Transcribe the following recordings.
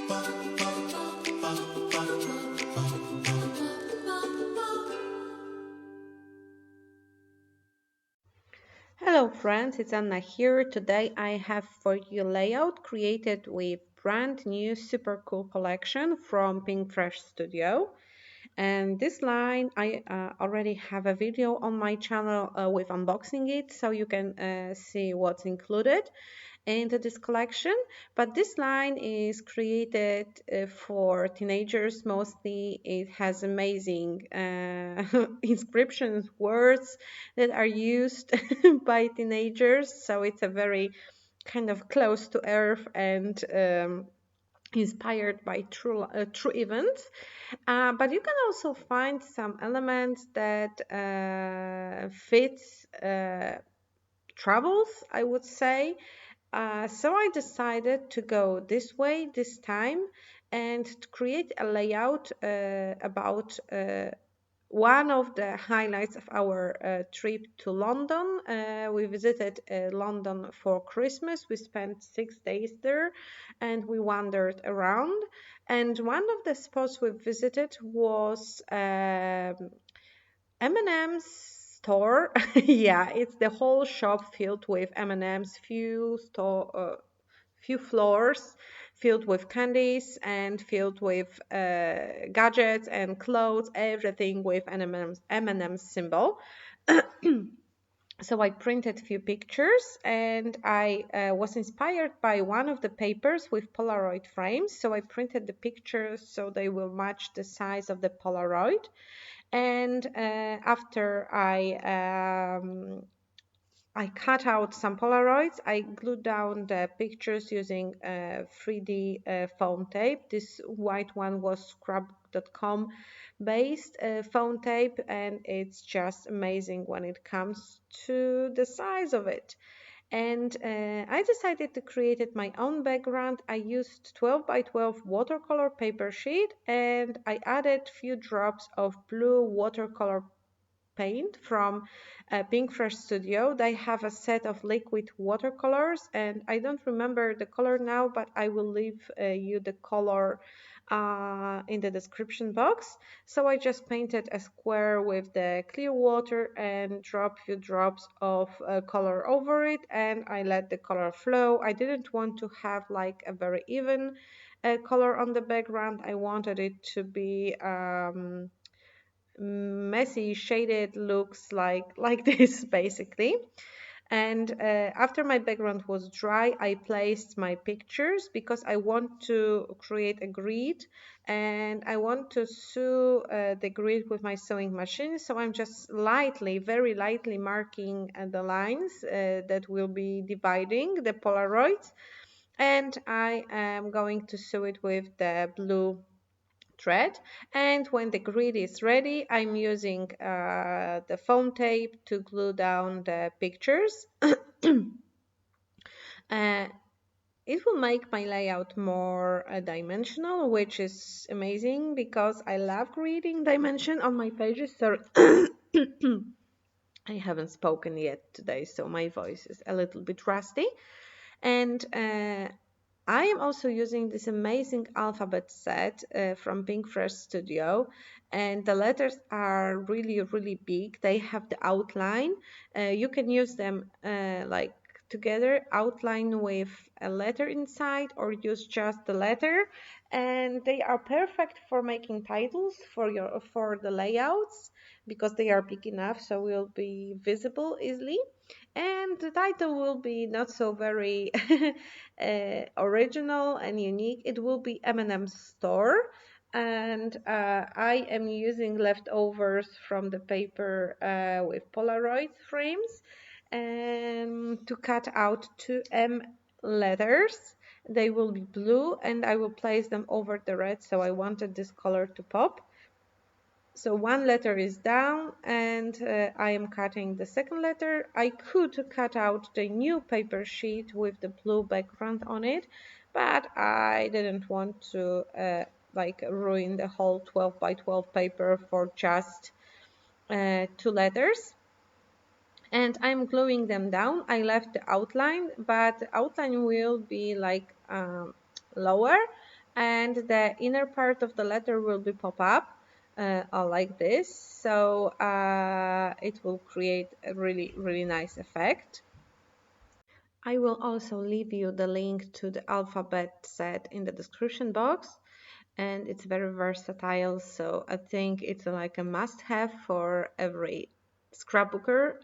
Hello friends, it's Anna here. Today I have for you layout created with brand new super cool collection from Pink Fresh Studio. And this line I already have a video on my channel with unboxing it, so you can see what's included into this collection. But this line is created for teenagers mostly. It has amazing inscriptions, words that are used by teenagers, so it's a very kind of close to earth and inspired by true events. But you can also find some elements that fits travels, I would say. So I decided to go this way this time and to create a layout about one of the highlights of our trip to London. We visited London for Christmas. We spent 6 days there and we wandered around. And one of the spots we visited was M&M's store. Yeah, it's the whole shop filled with M&M's, few floors filled with candies and filled with gadgets and clothes, everything with M&M's symbol. So I printed a few pictures and I was inspired by one of the papers with Polaroid frames. So I printed the pictures so they will match the size of the Polaroid. And after I cut out some Polaroids. I glued down the pictures using 3D foam tape. This white one was scrub.com based foam tape, and it's just amazing when it comes to the size of it. And I decided to create my own background. I used 12 by 12 watercolor paper sheet and I added few drops of blue watercolor paint from Pink Fresh Studio. They have a set of liquid watercolors and I don't remember the color now, but I will leave you the color in the description box. So I just painted a square with the clear water and drop few drops of color over it, and I let the color flow. I didn't want to have like a very even color on the background. I wanted it to be messy shaded looks like this basically. And after my background was dry, I placed my pictures because I want to create a grid and I want to sew the grid with my sewing machine. So I'm just lightly, very lightly marking the lines that will be dividing the Polaroids, and I am going to sew it with the blue thread. And when the grid is ready, I'm using the foam tape to glue down the pictures. uh, it will make my layout more dimensional, which is amazing because I love creating dimension on my pages. So I haven't spoken yet today, so my voice is a little bit rusty. And I am also using this amazing alphabet set from Pink Fresh Studio, and the letters are really, really big. They have the outline. You can use them like together, outline with a letter inside, or use just the letter. And they are perfect for making titles for the layouts because they are big enough, so will be visible easily. And the title will be not so very original and unique. It will be M&M Store, and I am using leftovers from the paper with Polaroid frames to cut out two M letters. They will be blue and I will place them over the red, so I wanted this color to pop. So one letter is down and I am cutting the second letter. I could cut out the new paper sheet with the blue background on it, but I didn't want to like ruin the whole 12 by 12 paper for just two letters. And I'm gluing them down. I left the outline, but the outline will be like lower and the inner part of the letter will be pop up like this. So it will create a really nice effect. I will also leave you the link to the alphabet set in the description box, and it's very versatile, so I think it's like a must-have for every scrapbooker.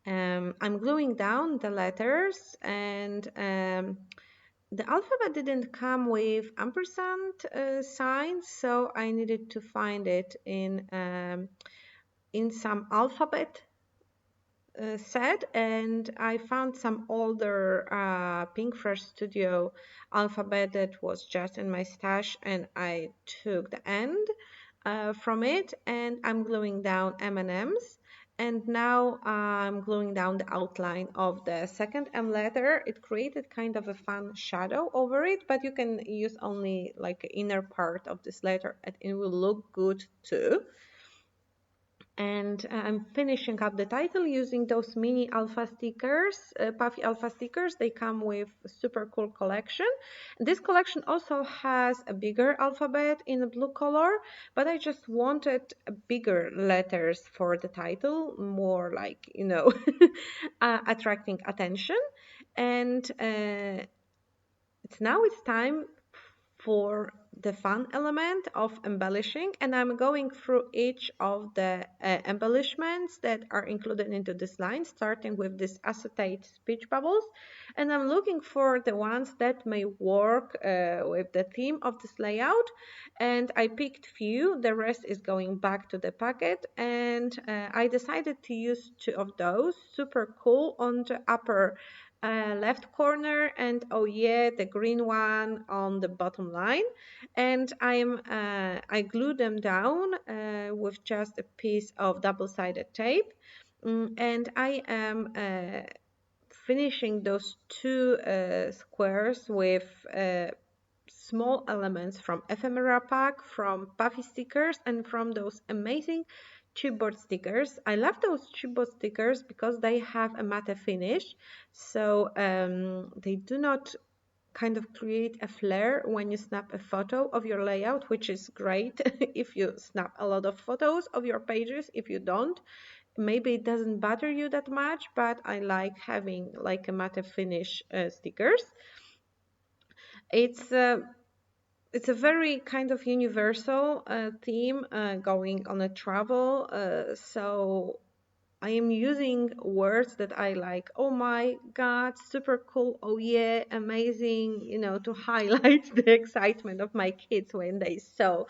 I'm gluing down the letters, and the alphabet didn't come with ampersand signs, so I needed to find it in some alphabet set, and I found some older Pink Fresh Studio alphabet that was just in my stash, and I took the end from it, and I'm gluing down M&Ms. And now I'm gluing down the outline of the second M letter. It created kind of a fun shadow over it, but you can use only like the inner part of this letter and it will look good too. And I'm finishing up the title using those mini alpha stickers, puffy alpha stickers. They come with a super cool collection. This collection also has a bigger alphabet in a blue color, but I just wanted bigger letters for the title, more like, attracting attention. And it's time for the fun element of embellishing, and I'm going through each of the embellishments that are included into this line, starting with this acetate speech bubbles, and I'm looking for the ones that may work with the theme of this layout, and I picked few. The rest is going back to the packet, and I decided to use two of those. Super cool on the upper left corner, and oh yeah, the green one on the bottom line. And I glue them down with just a piece of double-sided tape. And I am finishing those two squares with small elements from ephemera pack, from puffy stickers, and from those amazing chipboard stickers. I love those chipboard stickers because they have a matte finish, so they do not kind of create a flare when you snap a photo of your layout, which is great if you snap a lot of photos of your pages. If you don't, maybe it doesn't bother you that much, but I like having like a matte finish stickers. It's it's a very kind of universal theme going on a travel. So I am using words that I like. Oh my God, super cool. Oh yeah, amazing. To highlight the excitement of my kids when they saw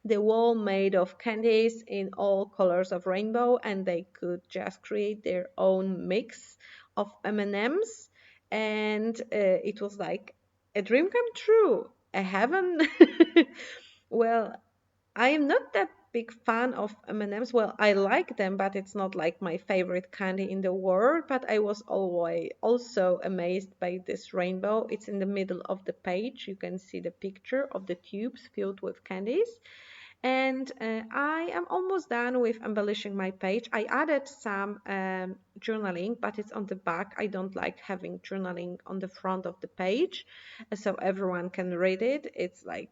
the wall made of candies in all colors of rainbow, and they could just create their own mix of M&Ms. And it was like a dream come true. A heaven. Well, I am not that big fan of M&Ms. Well, I like them, but it's not like my favorite candy in the world. But I was always also amazed by this rainbow. It's in the middle of the page. You can see the picture of the tubes filled with candies. And I am almost done with embellishing my page. I added some journaling, but it's on the back. I don't like having journaling on the front of the page, so everyone can read it. It's like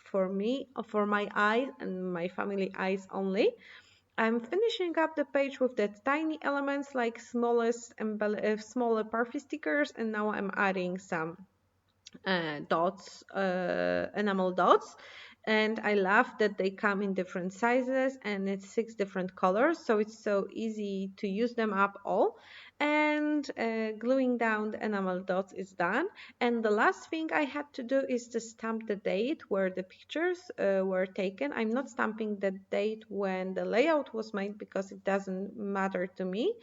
for me, for my eyes and my family eyes only. I'm finishing up the page with the tiny elements like smaller puffy stickers, and now I'm adding some dots, enamel dots. And I love that they come in different sizes and it's 6 different colors, so it's so easy to use them up all. And gluing down the enamel dots is done. And the last thing I had to do is to stamp the date where the pictures were taken. I'm not stamping the date when the layout was made because it doesn't matter to me.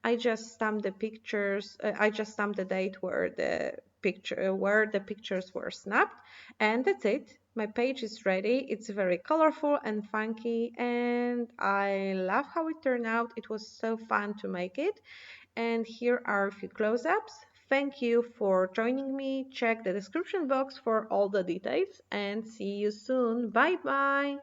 I just stamped the pictures. I just stamped the date where the pictures were snapped, and that's it. My page is ready. It's very colorful and funky, and I love how it turned out. It was so fun to make it. And here are a few close-ups. Thank you for joining me. Check the description box for all the details, and see you soon. Bye bye.